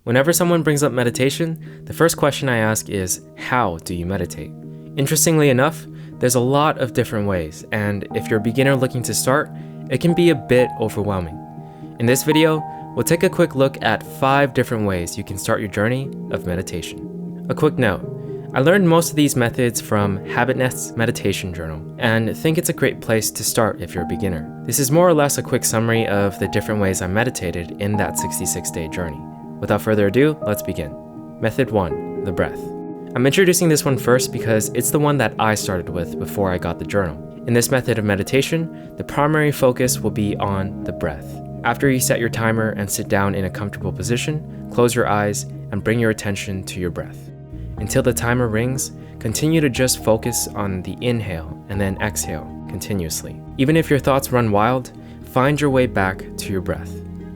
Whenever someone brings up meditation, the first question I ask is, how do you meditate? Interestingly enough, there's a lot of different ways, and if you're a beginner looking to start, it can be a bit overwhelming. In this video, we'll take a quick look at 5 different ways you can start your journey of meditation. A quick note, I learned most of these methods from Habitnest's meditation journal, and think it's a great place to start if you're a beginner. This is more or less a quick summary of the different ways I meditated in that 66-day journey. Without further ado, let's begin. Method 1, the breath. I'm introducing this one first because it's the one that I started with before I got the journal. In this method of meditation, the primary focus will be on the breath. After you set your timer and sit down in a comfortable position, close your eyes and bring your attention to your breath. Until the timer rings, continue to just focus on the inhale and then exhale continuously. Even if your thoughts run wild, find your way back to your breath.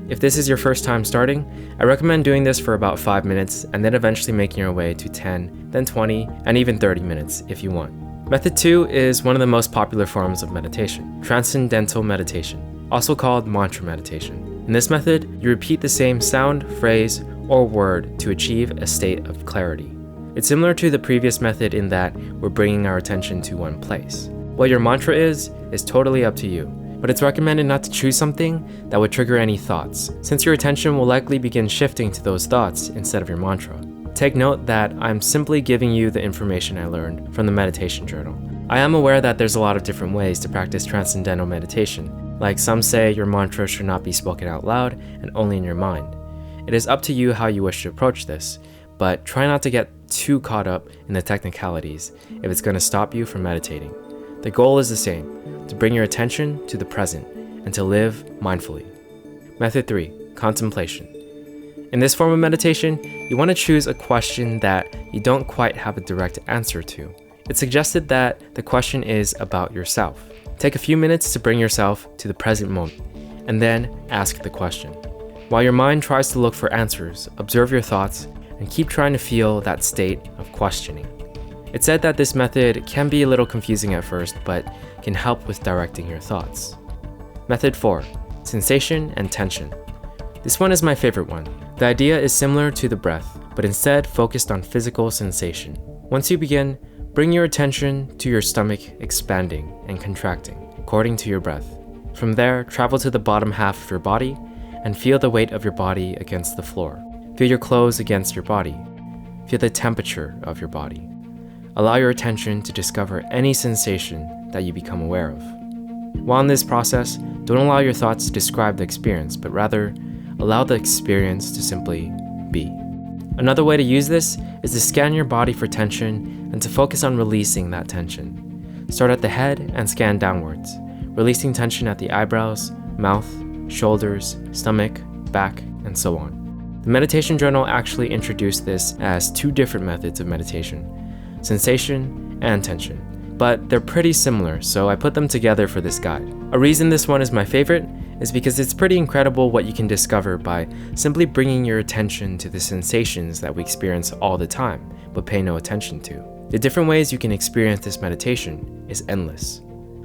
If this is your first time starting, I recommend doing this for about 5 minutes and then eventually making your way to 10, then 20, and even 30 minutes if you want. Method 2 is one of the most popular forms of meditation, Transcendental Meditation, also called mantra meditation. In this method, you repeat the same sound, phrase, or word to achieve a state of clarity. It's similar to the previous method in that we're bringing our attention to one place. What your mantra is totally up to you, but it's recommended not to choose something that would trigger any thoughts, since your attention will likely begin shifting to those thoughts instead of your mantra. Take note that I'm simply giving you the information I learned from the meditation journal. I am aware that there's a lot of different ways to practice transcendental meditation, like some say your mantra should not be spoken out loud and only in your mind. It is up to you how you wish to approach this, but try not to get too caught up in the technicalities if it's going to stop you from meditating. The goal is the same, to bring your attention to the present and to live mindfully. Method 3, contemplation. In this form of meditation, you want to choose a question that you don't quite have a direct answer to. It's suggested that the question is about yourself. Take a few minutes to bring yourself to the present moment, and then ask the question. While your mind tries to look for answers, observe your thoughts and keep trying to feel that state of questioning. It's said that this method can be a little confusing at first, but can help with directing your thoughts. Method 4, sensation and tension. This one is my favorite one. The idea is similar to the breath, but instead focused on physical sensation. Once you begin, bring your attention to your stomach expanding and contracting according to your breath. From there, travel to the bottom half of your body and feel the weight of your body against the floor. Feel your clothes against your body. Feel the temperature of your body. Allow your attention to discover any sensation that you become aware of. While in this process, don't allow your thoughts to describe the experience, but rather allow the experience to simply be. Another way to use this is to scan your body for tension and to focus on releasing that tension. Start at the head and scan downwards, releasing tension at the eyebrows, mouth, shoulders, stomach, back, and so on. The meditation journal actually introduced this as 2 different methods of meditation, sensation and tension, but they're pretty similar, so I put them together for this guide. A reason this one is my favorite is because it's pretty incredible what you can discover by simply bringing your attention to the sensations that we experience all the time, but pay no attention to. The different ways you can experience this meditation is endless.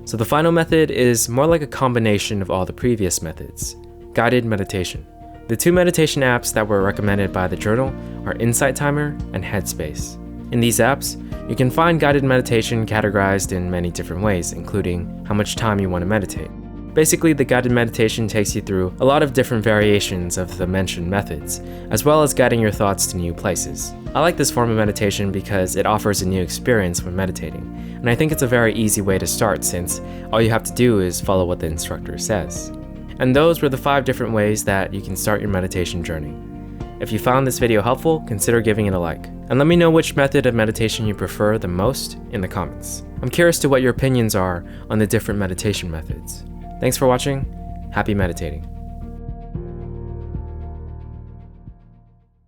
So the final method is more like a combination of all the previous methods, guided meditation. The 2 meditation apps that were recommended by the journal are Insight Timer and Headspace. In these apps, you can find guided meditation categorized in many different ways, including how much time you want to meditate. Basically, the guided meditation takes you through a lot of different variations of the mentioned methods, as well as guiding your thoughts to new places. I like this form of meditation because it offers a new experience when meditating, and I think it's a very easy way to start since all you have to do is follow what the instructor says. And those were the 5 different ways that you can start your meditation journey. If you found this video helpful, consider giving it a like. And let me know which method of meditation you prefer the most in the comments. I'm curious to what your opinions are on the different meditation methods. Thanks for watching. Happy meditating.